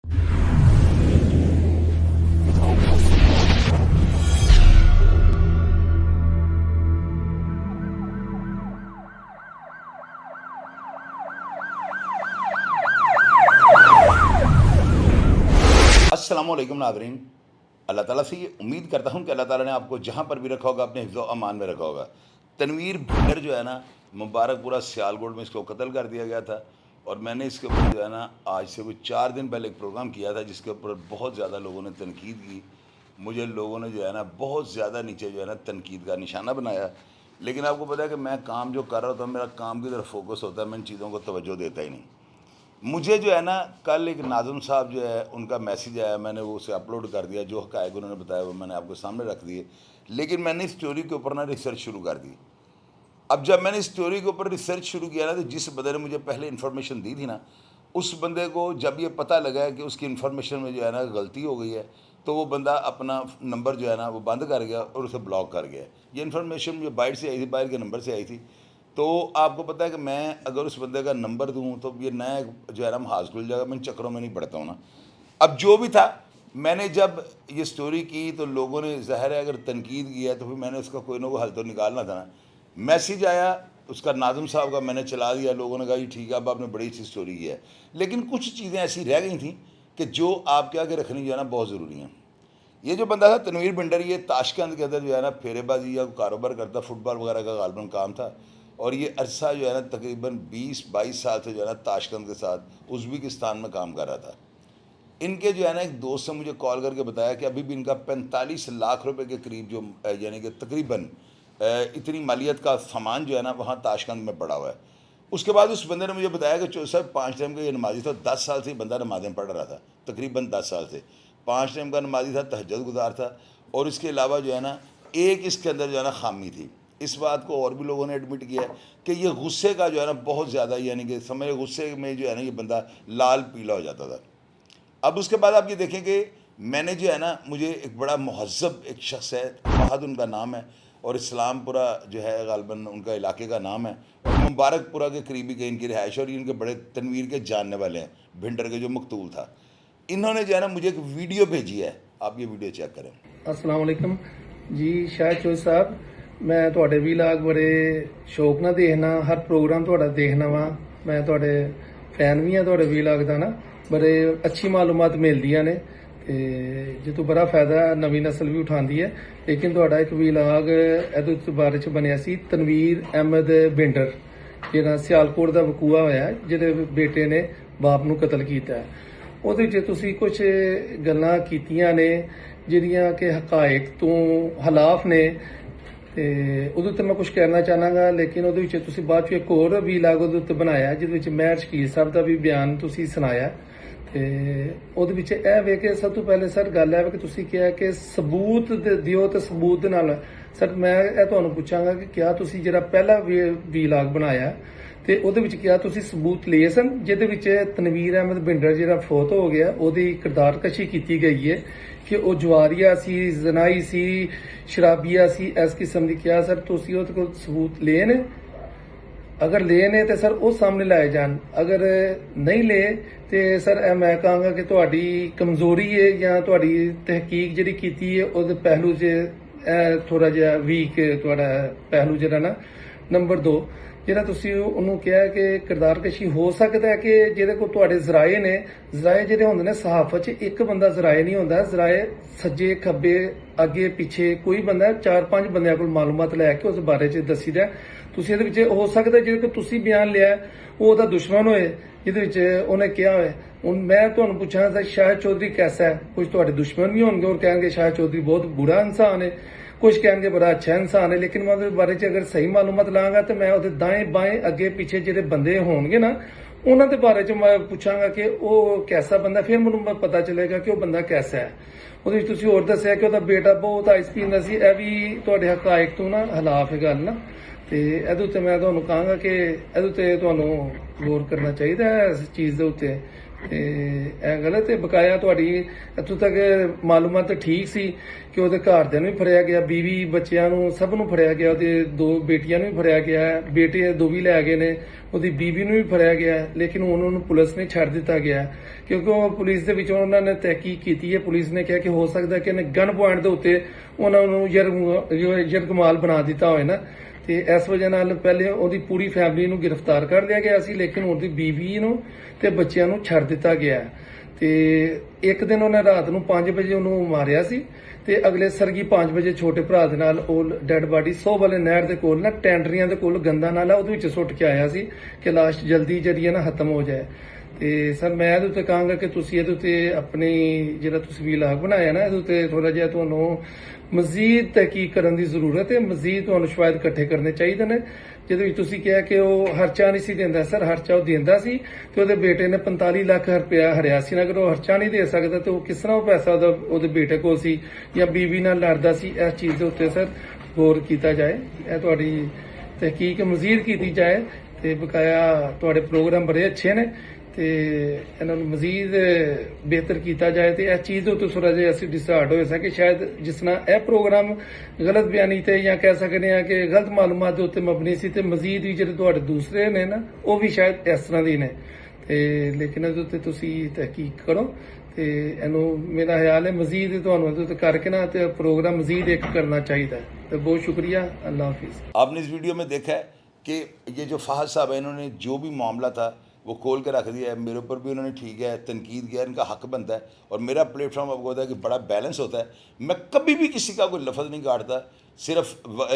अस्सलामुअलैकुम नाज़रीन, अल्लाह ताला से ये उम्मीद करता हूँ कि अल्लाह ताला ने आपको जहाँ पर भी रखा होगा अपने हिफ्ज़ व अमान में रखा होगा। तनवीर भुंडर जो है ना, मुबारकपुरा सियालकोट में इसको कत्ल कर दिया गया था। और मैंने इसके ऊपर जो है ना आज से कोई 4 दिन पहले एक प्रोग्राम किया था जिसके ऊपर बहुत ज़्यादा लोगों ने तनकीद की। मुझे लोगों ने जो है ना बहुत ज़्यादा नीचे जो है ना तनकीद का निशाना बनाया। लेकिन आपको पता है कि मैं काम जो कर रहा होता हूँ, मेरा काम की तरफ फोकस होता है, मैं इन चीज़ों को तवज्जो देता ही नहीं। मुझे जो है ना कल एक नाज़िम साहब जो है उनका मैसेज आया, मैंने वो उसे अपलोड कर दिया। जो हक़ाइक़ उन्होंने बताया वो मैंने आपके सामने रख दिए। लेकिन मैंने इस स्टोरी के ऊपर ना रिसर्च शुरू कर दी। अब जब मैंने इस स्टोरी के ऊपर रिसर्च शुरू किया ना, तो जिस बंदे ने मुझे पहले इन्फॉर्मेशन दी थी ना, उस बंदे को जब ये पता लगा है कि उसकी इन्फॉर्मेशन में जो है ना गलती हो गई है, तो वो बंदा अपना नंबर जो है ना वो बंद कर गया और उसे ब्लॉक कर गया। ये इन्फॉर्मेशन मुझे बाहर से आई थी, बाहर के नंबर से आई थी। तो आपको पता है कि मैं अगर उस बंदे का नंबर दूँ तो ये नया जो है ना हाथ खुल जाएगा। मैं इन चक्करों में नहीं पड़ता हूँ ना। अब जो भी था, मैंने जब ये स्टोरी की तो लोगों ने ज़ाहिर है अगर तनकीद किया तो फिर मैंने उसका कोई ना कोई हल तो निकालना था ना। मैसेज आया उसका नाज़िम साहब का, मैंने चला दिया। लोगों ने कहा जी ठीक है, अब आपने बड़ी अच्छी स्टोरी की है। लेकिन कुछ चीज़ें ऐसी रह गई थी कि जो आपके आगे रखनी जो है ना बहुत ज़रूरी हैं। ये जो बंदा था तनवीर भुंडर, ये ताशकंद के अंदर जो है ना फेरेबाजी या कारोबार करता, फुटबॉल वगैरह का गालबन काम था। और ये अरसा जो है ना तकरीबन 20-22 साल से जो है ना ताशकंद के साथ उज़्बेकिस्तान में काम कर रहा था। इनके जो है ना एक दोस्त ने मुझे कॉल करके बताया कि अभी भी इनका 45 लाख रुपए के करीब जो यानी कि तकरीबन इतनी मालियत का सामान जो है ना वहाँ ताशकंद में पड़ा हुआ है। उसके बाद उस बंदे ने मुझे बताया कि चो सर 5 टाइम का ये नमाजी था। 10 साल से बंदा नमाज़ें पढ़ रहा था, तकरीबन 10 साल से 5 टाइम का नमाजी था, तहज्जुद गुजार था। और इसके अलावा जो है ना एक इसके अंदर जो है ना खामी थी। इस बात को और भी लोगों ने एडमिट किया है कि ये गुस्से का जो है ना बहुत ज़्यादा, यानी कि समय गुस्से में जो है ना ये बंदा लाल पीला हो जाता था। अब उसके बाद आप ये देखें कि मैंने जो है ना, मुझे एक बड़ा महज़ब एक शख्स है, फहद उनका नाम है, और इस्लामपुरा जो है गालबन उनका इलाके का नाम है, और मुबारकपुरा के करीबी के इनकी रिहाइश, और इनके बड़े तनवीर के जानने वाले हैं, भिंडर के जो मकतूल था। इन्होंने जो है ना मुझे एक वीडियो भेजी है, आप ये वीडियो चेक करें। अस्सलाम वालेकुम जी शाहिद चौधरी साहब, मैं ਤੁਹਾਡੇ ਵੀਲਾਗ ਬੜੇ ਸ਼ੌਕ ਨਾਲ ਦੇਖਣਾ, ਹਰ ਪ੍ਰੋਗਰਾਮ ਤੁਹਾਡਾ ਦੇਖਣਾ ਵਾ। ਮੈਂ ਤੁਹਾਡੇ ਫੈਨ ਵੀ ਆ ਤੁਹਾਡੇ ਵੀਲਾਗ ਦਾ ਨਾ, ਬੜੇ ਅੱਛੀ ਮਾਲੂਮਾਤ ਮਿਲਦੀਆਂ ਨੇ ਤੇ ਜਿੱਤੋਂ ਬੜਾ ਫਾਇਦਾ ਨਵੀਂ ਨਸਲ ਵੀ ਉਠਾਉਂਦੀ ਹੈ। ਲੇਕਿਨ ਤੁਹਾਡਾ ਇੱਕ ਵੀਲਾਗ ਇਹਦੇ ਬਾਰੇ ਚ ਬਣਿਆ ਸੀ ਤਨਵੀਰ ਅਹਿਮਦ ਭਿੰਡਰ, ਜਿਹੜਾ ਸਿਆਲਕੋਟ ਦਾ ਵਕੂਆ ਹੋਇਆ, ਜਿਹਦੇ ਬੇਟੇ ਨੇ ਬਾਪ ਨੂੰ ਕਤਲ ਕੀਤਾ। ਉਹਦੇ ਵਿੱਚ ਤੁਸੀਂ ਕੁਝ ਗੱਲਾਂ ਕੀਤੀਆਂ ਨੇ ਜਿਹੜੀਆਂ ਕਿ ਹਕਾਇਕ ਤੋਂ ਖਿਲਾਫ ਨੇ, ਤੇ ਉਹਦੇ ਉੱਤੇ ਮੈਂ ਕੁਝ ਕਹਿਣਾ ਚਾਹਾਂਗਾ। ਲੇਕਿਨ ਉਹਦੇ ਵਿੱਚ ਤੁਸੀਂ ਬਾਅਦ ਚ ਇੱਕ ਹੋਰ ਵੀਲਾਗ ਉਹਦੇ ਉੱਤੇ ਬਣਾਇਆ ਜਿਹਦੇ ਵਿੱਚ ਮਹਿਰ ਸ਼ਕੀਰ ਸਾਹਿਬ ਦਾ ਵੀ ਬਿਆਨ ਤੁਸੀਂ ਸੁਣਾਇਆ। ਤੇ ਉਹਦੇ ਵਿੱਚ ਇਹ ਵੇ ਕਿ ਸਭ ਤੋਂ ਪਹਿਲੇ ਸਰ ਗੱਲ ਹੈ ਕਿ ਤੁਸੀਂ ਕਿਹਾ ਕਿ ਸਬੂਤ ਦਿਓ, ਤੇ ਸਬੂਤ ਦੇ ਨਾਲ ਸਰ ਮੈਂ ਇਹ ਤੁਹਾਨੂੰ ਪੁੱਛਾਂਗਾ ਕਿ ਕਿਆ ਤੁਸੀਂ ਜਿਹੜਾ ਪਹਿਲਾ ਵੀਲਾਗ ਬਣਾਇਆ ਤੇ ਉਹਦੇ ਵਿੱਚ ਕਿਹਾ ਤੁਸੀਂ ਸਬੂਤ ਲਏ ਸਨ ਜਿਹਦੇ ਵਿੱਚ ਤਨਵੀਰ ਅਹਿਮਦ ਭਿੰਡਰ ਜਿਹੜਾ ਫੌਤ ਹੋ ਗਿਆ ਉਹਦੀ ਕਿਰਦਾਰਕਸ਼ੀ ਕੀਤੀ ਗਈ ਹੈ ਕਿ ਉਹ ਜਵਾਰੀਆ ਸੀ, ਜ਼ਨਾਈ ਸੀ, ਸ਼ਰਾਬੀਆ ਸੀ, ਇਸ ਕਿਸਮ ਦੀ। ਕਿਹਾ ਸਰ ਤੁਸੀਂ ਉਹਦੇ ਕੋਲ ਸਬੂਤ ਲਏ ਨੇ? ਅਗਰ ਲਏ ਨੇ ਤੇ ਸਰ ਉਹ ਸਾਹਮਣੇ ਲਾਏ ਜਾਣ। ਅਗਰ ਨਹੀਂ ਲਏ ਤੇ ਸਰ ਇਹ ਮੈਂ ਕਹਾਂਗਾ ਕਿ ਤੁਹਾਡੀ ਕਮਜ਼ੋਰੀ ਹੈ ਜਾਂ ਤੁਹਾਡੀ ਤਹਿਕੀਕ ਜਿਹੜੀ ਕੀਤੀ ਹੈ ਉਹਦੇ ਪਹਿਲੂ 'ਚ ਥੋੜਾ ਜਿਹਾ ਵੀਕ ਤੁਹਾਡਾ ਪਹਿਲੂ ਜਿਹੜਾ ਨਾ। ਨੰਬਰ 2, ਜਿਹੜਾ ਤੁਸੀਂ ਉਹਨੂੰ ਕਿਹਾ ਕਿ ਕਿਰਦਾਰਕਸ਼ੀ ਹੋ ਸਕਦਾ ਹੈ ਕਿ ਜਿਹਦੇ ਕੋਲ ਤੁਹਾਡੇ ਜ਼ਰਾਏ ਨੇ, ਜ਼ਰਾਏ ਜਿਹੜੇ ਹੁੰਦੇ ਨੇ ਸਹਾਫਤ 'ਚ ਇੱਕ ਬੰਦਾ ਜ਼ਰਾਏ ਨਹੀਂ ਹੁੰਦਾ, ਜ਼ਰਾਏ ਸੱਜੇ ਖੱਬੇ ਅੱਗੇ ਪਿੱਛੇ ਕੋਈ ਬੰਦਾ 4-5 ਬੰਦਿਆਂ ਕੋਲ ਮਾਲੂਮਾਤ ਲੈ ਕੇ ਉਸ ਬਾਰੇ 'ਚ ਦੱਸੀਦਾ। ਤੁਸੀਂ ਇਹਦੇ ਵਿੱਚ ਹੋ ਸਕਦਾ ਜਿਹਦੇ ਕੋਲ ਤੁਸੀਂ ਬਿਆਨ ਲਿਆ ਉਹ ਉਹਦਾ ਦੁਸ਼ਮਣ ਹੋਏ ਜਿਹਦੇ ਵਿੱਚ ਉਹਨੇ ਕਿਹਾ ਹੋਏ। ਹੁਣ ਮੈਂ ਤੁਹਾਨੂੰ ਪੁੱਛਾਂ ਤਾਂ ਸ਼ਾਹਿਦ ਚੌਧਰੀ ਕੈਸਾ ਹੈ? ਕੁਝ ਤੁਹਾਡੇ ਦੁਸ਼ਮਣ ਵੀ ਹੋਣਗੇ ਔਰ ਕਹਿਣਗੇ ਸ਼ਾਹਿਦ ਚੌਧਰੀ ਬਹੁਤ ਬੁਰਾ ਇਨਸਾਨ ਹੈ, ਕੁਝ ਕਹਿਣਗੇ ਬੜਾ ਅੱਛਾ ਇਨਸਾਨ ਹੈ। ਲੇਕਿਨ ਮੈਂ ਉਹਦੇ ਬਾਰੇ 'ਚ ਅਗਰ ਸਹੀ ਮਾਲੂਮਾਤ ਲਾਂਗਾ ਤਾਂ ਮੈਂ ਉਹਦੇ ਦਾएं ਬਾएं ਅੱਗੇ ਪਿੱਛੇ ਜਿਹੜੇ ਬੰਦੇ ਹੋਣਗੇ ਨਾ ਉਹਨਾਂ ਦੇ ਬਾਰੇ 'ਚ ਮੈਂ ਪੁੱਛਾਂਗਾ ਕਿ ਉਹ ਕੈਸਾ ਬੰਦਾ, ਫਿਰ ਮੈਨੂੰ ਪਤਾ ਚੱਲੇਗਾ ਕਿ ਉਹ ਬੰਦਾ ਕੈਸਾ ਹੈ। ਉਹਦੇ ਵਿੱਚ ਤੁਸੀਂ ਹੋਰ ਦੱਸਿਆ ਕਿ ਉਹਦਾ ਬੇਟਾ ਬਹੁਤ ਆਈਸ ਪੀਂਦਾ ਸੀ, ਇਹ ਵੀ ਤੁਹਾਡੇ ਹਕਾਇਕ ਤੋਂ ਨਾ ਖਿਲਾਫ ਹੈ ਗੱਲ ਨਾ। ਤੇ ਇਹਦੇ ਉੱਤੇ ਮੈਂ ਤੁਹਾਨੂੰ ਕਹਾਂਗਾ ਕਿ ਇਹਦੇ ਉੱਤੇ ਤੁਹਾਨੂੰ ਗੌਰ ਕਰਨਾ ਚਾਹੀਦਾ ਹੈ ਇਸ ਚੀਜ਼ ਦੇ ਉੱਤੇ ਤੇ ਇਹ ਗਲਤ ਹੈ। ਬਕਾਇਆ ਤੁਹਾਡੀ ਇੱਥੋਂ ਤੱਕ ਮਾਲੂਮਾਤ ਠੀਕ ਸੀ ਕਿ ਉਹਦੇ ਘਰਦਿਆਂ ਨੂੰ ਵੀ ਫੜਿਆ ਗਿਆ, ਬੀਵੀ ਬੱਚਿਆਂ ਨੂੰ ਸਭ ਨੂੰ ਫੜਿਆ ਗਿਆ, ਉਹਦੇ 2 ਬੇਟੀਆਂ ਨੂੰ ਵੀ ਫੜਿਆ ਗਿਆ, ਬੇਟੇ 2 ਵੀ ਲੈ ਗਏ ਨੇ, ਉਹਦੀ ਬੀਵੀ ਨੂੰ ਵੀ ਫੜਿਆ ਗਿਆ, ਲੇਕਿਨ ਉਹਨਾਂ ਨੂੰ ਪੁਲਿਸ ਨੇ ਛੱਡ ਦਿੱਤਾ ਗਿਆ ਕਿਉਂਕਿ ਉਹ ਪੁਲਿਸ ਦੇ ਵਿੱਚ ਉਹਨਾਂ ਨੇ ਤਹਿਕੀਕ ਕੀਤੀ ਹੈ। ਪੁਲਿਸ ਨੇ ਕਿਹਾ ਕਿ ਹੋ ਸਕਦਾ ਕਿ ਇਹਨੇ ਗਨ ਪੁਆਇੰਟ ਦੇ ਉੱਤੇ ਉਹਨਾਂ ਨੂੰ ਯਰਗਮਾਲ ਬਣਾ ਦਿੱਤਾ ਹੋਏ ਨਾ, ਤੇ ਇਸ ਵਜ੍ਹਾ ਨਾਲ ਪਹਿਲੇ ਉਹਦੀ ਪੂਰੀ ਫੈਮਿਲੀ ਨੂੰ ਗ੍ਰਿਫਤਾਰ ਕਰ ਲਿਆ ਗਿਆ ਸੀ, ਲੇਕਿਨ ਉਹਦੀ ਬੀਵੀ ਨੂੰ ਤੇ ਬੱਚਿਆਂ ਨੂੰ ਛੱਡ ਦਿੱਤਾ ਗਿਆ। ਤੇ ਇੱਕ ਦਿਨ ਉਹਨੇ ਰਾਤ ਨੂੰ 5 ਵਜੇ ਉਹਨੂੰ ਮਾਰਿਆ ਸੀ ਤੇ ਅਗਲੇ ਸਰਗੀ 5 ਵਜੇ ਛੋਟੇ ਭਰਾ ਦੇ ਨਾਲ ਉਹ ਡੈੱਡ ਬਾਡੀ ਸੋਹ ਵਾਲੇ ਨਹਿਰ ਦੇ ਕੋਲ ਨਾ ਟੈਂਡਰੀਆਂ ਦੇ ਕੋਲ ਗੰਦਾ ਨਾਲਾ ਉਹਦੇ ਵਿੱਚ ਸੁੱਟ ਕੇ ਆਇਆ ਸੀ ਕਿ ਲਾਸ਼ ਜਲਦੀ ਜਿਹੜੀ ਹੈ ਨਾ ਖਤਮ ਹੋ ਜਾਏ। ਤੇ ਸਰ ਮੈਂ ਇਹਦੇ ਉੱਤੇ ਕਹਾਂਗਾ ਕਿ ਤੁਸੀਂ ਇਹਦੇ ਉੱਤੇ ਆਪਣੀ ਜਿਹੜਾ ਤੁਸੀਂ ਵੀਲਾਗ ਬਣਾਇਆ ਨਾ, ਇਹਦੇ ਉੱਤੇ ਥੋੜਾ ਜਿਹਾ ਤੁਹਾਨੂੰ ਮਜ਼ੀਦ ਤਹਿਕੀਕ ਕਰਨ ਦੀ ਜ਼ਰੂਰਤ ਹੈ, ਮਜ਼ੀਦ ਤੁਹਾਨੂੰ ਸ਼ਵਾਇਦ ਇਕੱਠੇ ਕਰਨੇ ਚਾਹੀਦੇ ਨੇ। ਜਿਹਦੇ ਵਿੱਚ ਤੁਸੀਂ ਕਿਹਾ ਕਿ ਉਹ ਹਰਚਾ ਨਹੀਂ ਸੀ ਦਿੰਦਾ, ਸਰ ਹਰਚਾ ਉਹ ਦਿੰਦਾ ਸੀ ਤੇ ਉਹਦੇ ਬੇਟੇ ਨੇ 45 ਲੱਖ ਰੁਪਇਆ ਹਰਿਆ ਸੀ ਨਾ, ਅਗਰ ਉਹ ਹਰਚਾ ਨਹੀਂ ਦੇ ਸਕਦਾ ਤੇ ਉਹ ਕਿਸ ਤਰ੍ਹਾਂ ਉਹ ਪੈਸਾ ਉਹਦੇ ਬੇਟੇ ਕੋਲ ਸੀ ਜਾਂ ਬੀਵੀ ਨਾਲ ਲੜਦਾ ਸੀ। ਇਸ ਚੀਜ਼ ਦੇ ਉੱਤੇ ਸਰ ਗੌਰ ਕੀਤਾ ਜਾਏ, ਇਹ ਤੁਹਾਡੀ ਤਹਿਕੀਕ ਮਜ਼ੀਦ ਕੀਤੀ ਜਾਏ ਤੇ ਬਕਾਇਆ ਤੁਹਾਡੇ ਪ੍ਰੋਗਰਾਮ ਬੜੇ ਅੱਛੇ ਨੇ ਤੇ ਇਹਨਾਂ ਨੂੰ ਮਜ਼ੀਦ ਬਿਹਤਰ ਕੀਤਾ ਜਾਏ ਤੇ ਇਸ ਚੀਜ਼ ਦੇ ਉੱਤੇ ਥੋੜਾ ਜਿਹਾ ਅਸੀਂ ਡਿਸਾਈਡ ਹੋਏ ਸਕੇ ਸ਼ਾਇਦ ਜਿਸ ਤਰ੍ਹਾਂ ਇਹ ਪ੍ਰੋਗਰਾਮ ਗਲਤ ਬਿਆਨੀ ਤੇ ਜਾਂ ਕਹਿ ਸਕਦੇ ਆ ਕਿ ਗਲਤ ਮਾਲੂਮਾਤ ਦੇ ਉੱਤੇ ਮਬਨੀ ਸੀ ਤੇ ਮਜ਼ੀਦ ਵੀ ਜਿਹੜੇ ਤੁਹਾਡੇ ਦੂਸਰੇ ਨੇ ਨਾ ਉਹ ਵੀ ਸ਼ਾਇਦ ਇਸ ਤਰ੍ਹਾਂ ਦੇ ਨੇ ਤੇ ਲੇਕਿਨ ਇਹਦੇ ਉੱਤੇ ਤੁਸੀਂ ਤਹਿਕੀਕ ਕਰੋ ਤੇ ਇਹਨੂੰ ਮੇਰਾ ਖਿਆਲ ਹੈ ਮਜ਼ੀਦ ਤੁਹਾਨੂੰ ਇਹਦੇ ਉੱਤੇ ਕਰਕੇ ਨਾ ਤੇ ਪ੍ਰੋਗਰਾਮ ਮਜ਼ੀਦ ਇੱਕ ਕਰਨਾ ਚਾਹੀਦਾ ਹੈ। तो बहुत शुक्रिया, अल्लाह हाफिज़। आपने इस वीडियो में देखा है कि ये जो फ़हद साहब है इन्होंने जो भी मामला था वो खोल के रख दिया है, मेरे ऊपर भी उन्होंने ठीक है तनकीद किया, इनका हक बनता है और मेरा प्लेटफॉर्म आपको होता है कि बड़ा बैलेंस होता है। मैं कभी भी किसी का कोई लफ्ज़ नहीं काटता, सिर्फ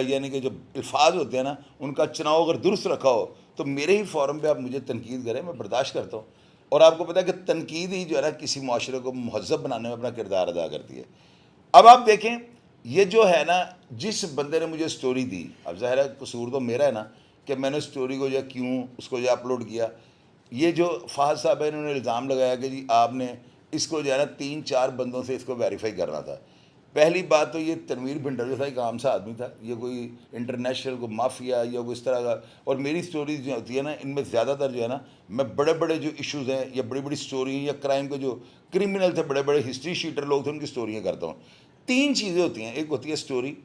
यानी कि जो अल्फाज होते हैं ना उनका चुनाव अगर दुरुस्त रखा हो तो मेरे ही फॉरम पे आप मुझे तनकीद करें, मैं बर्दाश्त करता हूँ। और आपको पता है कि तनकीद ही जो है ना किसी माशरे को महज़ब बनाने में अपना किरदार अदा करती है। अब आप देखें ये जो है ना जिस बंदे ने मुझे स्टोरी दी, अब ज़ाहिर है कसूर तो मेरा है ना कि मैंने स्टोरी को जो क्यों उसको जो अपलोड किया। ये जो फ़हद साहब है इन्होंने इल्ज़ाम लगाया कि जी आपने इसको जो है ना 3-4 बंदों से इसको वेरीफाई करना था। पहली बात तो ये तनवीर भिंडर जो था एक आम सा आदमी था, ये कोई इंटरनेशनल कोई माफिया या कोई इस तरह का। और मेरी स्टोरीज जो होती है ना इनमें ज़्यादातर जो है ना मैं बड़े बड़े जो इश्यूज़ हैं या बड़ी बड़ी स्टोरी या क्राइम के जो क्रिमिनल थे, बड़े बड़े हिस्ट्री शीटर लोग थे, उनकी स्टोरियाँ करता हूँ। 3 चीज़ें होती हैं, एक होती है स्टोरी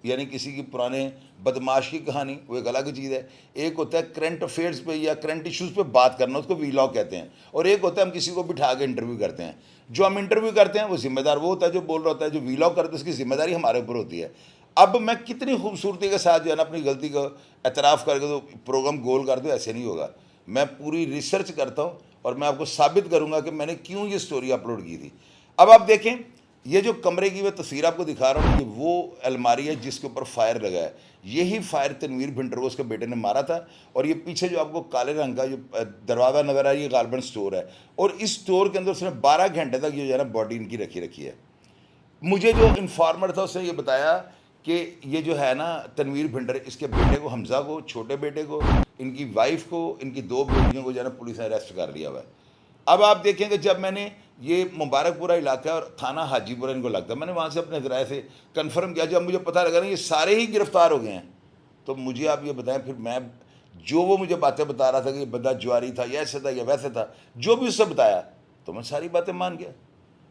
यानी किसी की पुराने बदमाश की कहानी, वो एक अलग चीज़ है। एक होता है करंट अफेयर्स पे या करंट इश्यूज़ पे बात करना, उसको वीलॉग कहते हैं। और एक होता है हम किसी को बिठा के इंटरव्यू करते हैं। जो हम इंटरव्यू करते हैं वो जिम्मेदार वो होता है जो बोल रहा होता है, जो वीलॉग करते हैं उसकी जिम्मेदारी हमारे ऊपर होती है। अब मैं कितनी खूबसूरती के साथ जो है ना अपनी गलती का एतराफ़ करके तो प्रोग्राम गोल कर दूँ, ऐसे नहीं होगा। मैं पूरी रिसर्च करता हूँ और मैं आपको साबित करूँगा कि मैंने क्यों ये स्टोरी अपलोड की थी। अब आप देखें ये जो कमरे की मैं तस्वीर आपको दिखा रहा हूँ, ये वो अलमारी है जिसके ऊपर फायर लगा है। यही फायर तनवीर भिंडर को उसके बेटे ने मारा था। और ये पीछे जो आपको काले रंग का जो दरवाज़ा नज़र आ ये गालबन स्टोर है और इस स्टोर के अंदर उसने 12 घंटे तक ये जो है ना बॉडी इनकी रखी है। मुझे जो इन्फॉर्मर था उसने ये बताया कि ये जो है ना तनवीर भिंडर इसके बेटे को, हमज़ा को, छोटे बेटे को, इनकी वाइफ को, इनकी 2 बेटियों को जो है ना पुलिस ने अरेस्ट कर लिया हुआ है। अब आप देखेंगे जब मैंने ये मुबारकपुरा इलाका है और थाना हाजीपुरा इनको लगता है, मैंने वहाँ से अपने ज़राए से कंफर्म किया। जब मुझे पता लगा ना ये सारे ही गिरफ़्तार हो गए हैं तो मुझे आप ये बताएं फिर मैं जो वो मुझे बातें बता रहा था कि ये बंदा जुआरी था या ऐसे था या वैसे था, जो भी उससे बताया तो मैं सारी बातें मान गया।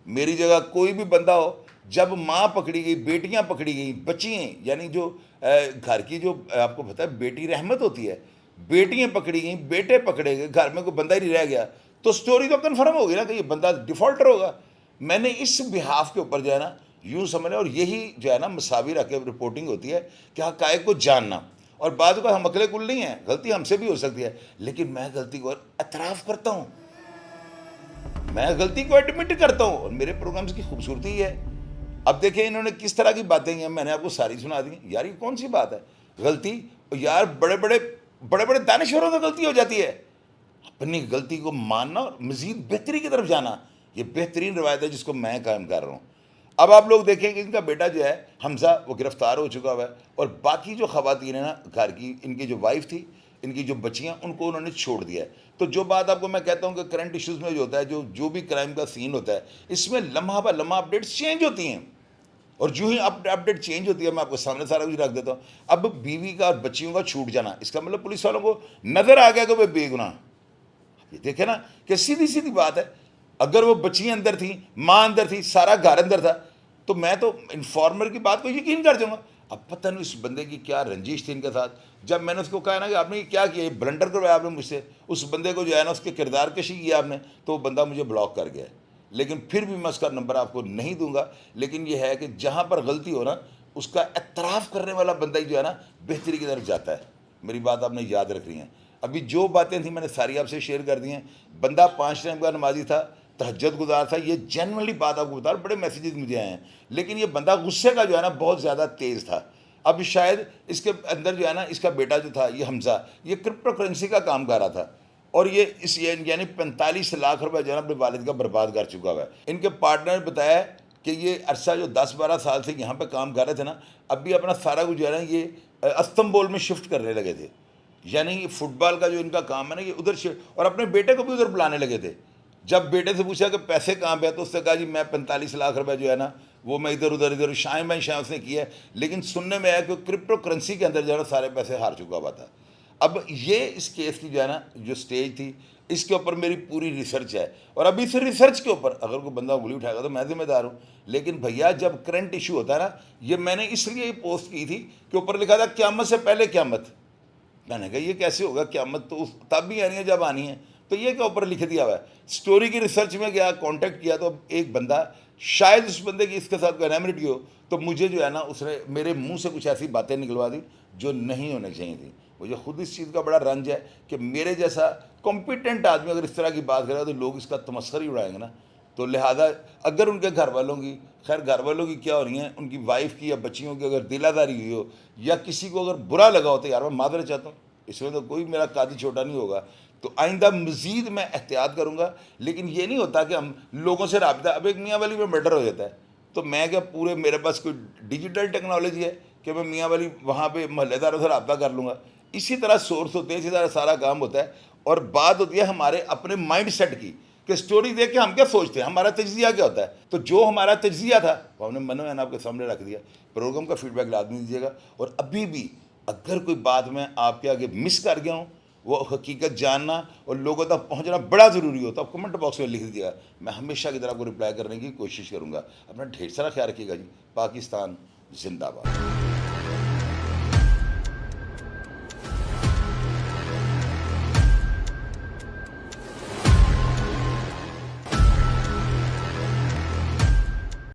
मेरी जगह कोई भी बंदा हो, जब माँ पकड़ी गई, बेटियाँ पकड़ी गई, बच्चियाँ यानी जो घर की जो आपको पता है बेटी रहमत होती है, बेटियाँ पकड़ी गई, बेटे पकड़े गए, घर में कोई बंदा ही नहीं रह गया तो स्टोरी तो कन्फर्म होगी ना कि ये बंदा डिफ़ॉल्टर होगा। मैंने इस बिहाफ के ऊपर जो है ना यूँ समझना, और यही जो है ना मसावी रख के रिपोर्टिंग होती है कि हक़ाइक़ को जानना। और बाद में हम अकले कुल नहीं हैं, गलती हमसे भी हो सकती है, लेकिन मैं गलती को एतराफ़ करता हूँ, मैं गलती को एडमिट करता हूँ और मेरे प्रोग्राम्स की खूबसूरती है। अब देखें इन्होंने किस तरह की बातें की हैं, मैंने आपको सारी सुना दी। यार ये कौन सी बात है, गलती यार बड़े बड़े दानिश्वरों से गलती हो जाती है। अपनी गलती को मानना और मज़ीद बेहतरी की तरफ जाना, ये बेहतरीन रवायत है जिसको मैं कायम कर रहा हूँ। अब आप लोग देखें कि इनका बेटा जो है हमज़ा वो गिरफ़्तार हो चुका हुआ है और बाकी जो ख़वातीन है ना घर की, इनकी जो वाइफ थी, इनकी जो बच्चियाँ, उनको उन्होंने छोड़ दिया है। तो जो बात आपको मैं कहता हूँ कि करंट इश्यूज़ में जो होता है, जो भी क्राइम का सीन होता है, इसमें लम्हा ब लम्हा अपडेट्स चेंज होती हैं और जो ही अपडेट चेंज होती है मैं आपको सामने सारा कुछ रख देता हूँ। अब बीवी का और बच्चियों का छूट जाना, इसका मतलब पुलिस वालों को नज़र आ गया कि वे बेगुनाह। ये देखे ना कि सीधी सीधी बात है, अगर वो बच्ची अंदर थी, माँ अंदर थी, सारा घर अंदर था, तो मैं तो इन्फॉर्मर की बात को यकीन कर जाऊंगा। अब पता नहीं इस बंदे की क्या रंजिश थी इनके साथ। जब मैंने उसको कहा ना कि आपने ये क्या किया, ब्लंडर करवाया आपने मुझसे, उस बंदे को जो है ना उसके किरदार कशी किया आपने, तो वो बंदा मुझे ब्लॉक कर गया है। लेकिन फिर भी मैं उसका नंबर आपको नहीं दूंगा। लेकिन ये है कि जहाँ पर गलती हो ना, उसका एतराफ़ करने वाला बंदा ही जो है ना बेहतरी की तरफ जाता है। मेरी बात आपने याद रखनी है। अभी जो बातें थी मैंने सारी आपसे शेयर कर दी हैं। बंदा 5 टाइम का नमाजी था, तहज्जुद गुजार था, ये जेन्युइनली बात आपको बता रहा हूं, बड़े मैसेजेस मुझे आए हैं। लेकिन ये बंदा गुस्से का जो है ना बहुत ज़्यादा तेज़ था। अब शायद इसके अंदर जो है ना, इसका बेटा जो था ये हमज़ा, ये क्रिप्टो करेंसी का काम कर रहा था, और ये इस यानी 45 लाख रुपए जो है ना अपने वालिद का बर्बाद कर चुका हुआ है। इनके पार्टनर ने बताया कि ये अरसा जो 10-12 साल से यहाँ पे काम कर रहे थे ना, अब भी अपना सारा कुछ जो है ना ये इस्तांबुल में शिफ्ट करने लगे थे। यानी ये फुटबॉल का जो इनका काम है ना, ये उधर शिफ्ट, और अपने बेटे को भी उधर बुलाने लगे थे। जब बेटे से पूछा कि पैसे कहाँ पे है, तो उसने कहा जी मैं 45 लाख रुपए जो है ना वो मैं इधर शायद उसने किया है। लेकिन सुनने में आया कि क्रिप्टो करेंसी के अंदर जो है ना सारे पैसे हार चुका हुआ था। अब ये इस केस की जो है ना जो स्टेज थी, इसके ऊपर मेरी पूरी रिसर्च है, और अभी इस रिसर्च के ऊपर अगर कोई बंदा उंगली उठाएगा तो मैं जिम्मेदार हूँ। लेकिन भैया जब करंट इशू होता है ना, ये मैंने इसलिए पोस्ट की थी कि ऊपर लिखा था क़यामत से पहले क़यामत। मैंने कहा ये कैसे होगा, क़यामत तो तब भी आनी है जब आनी है, तो ये क्या ऊपर लिख दिया हुआ है। स्टोरी की रिसर्च में गया, कांटेक्ट किया, तो एक बंदा, शायद उस बंदे की इसके साथ एनामिटी हो, तो मुझे जो है ना उसने मेरे मुंह से कुछ ऐसी बातें निकलवा दी जो नहीं होनी चाहिए थी। मुझे खुद इस चीज़ का बड़ा रंज है कि मेरे जैसा कॉम्पिटेंट आदमी अगर इस तरह की बात करेगा तो लोग इसका तमस्खर ही उड़ाएंगे ना। तो लिहाजा अगर उनके घर वालों की, खैर घर वालों की क्या हो रही हैं, उनकी वाइफ की या बच्चियों की अगर दिलादारी हुई हो या किसी को अगर बुरा लगा हो तो यार मैं मादर चाहता हूँ, इसमें तो कोई मेरा कादी छोटा नहीं होगा। तो आइंदा मज़ीद मैं एहतियात करूँगा। लेकिन ये नहीं होता कि हम लोगों से राब्ता, अब एक मियाँ वाली में मर्डर हो जाता है तो मैं क्या पूरे मेरे पास कोई डिजिटल टेक्नोलॉजी है कि मैं मियाँ वाली वहाँ पे महल्लेदारों से राब्ता कर लूँगा। इसी तरह सोर्स होते हैं, इसी तरह सारा काम होता है। और बात होती है हमारे अपने माइंड सेट की कि स्टोरी देख के हम क्या सोचते हैं, हमारा तज्जिया क्या होता है। तो जो हमारा तज्जिया था वो हमने मनो मैंने आपके सामने रख दिया। प्रोग्राम का फीडबैक लाजमी दीजिएगा। और अभी भी अगर कोई बात मैं आपके आगे मिस कर गया हूँ, वो हकीकत जानना और लोगों तक पहुँचना बड़ा ज़रूरी होता है। आप कमेंट बॉक्स में लिख दीजिएगा, मैं हमेशा की तरह आपको रिप्लाई करने की कोशिश करूँगा। अपना ढेर सारा ख्याल रखिएगा जी। पाकिस्तान जिंदाबाद।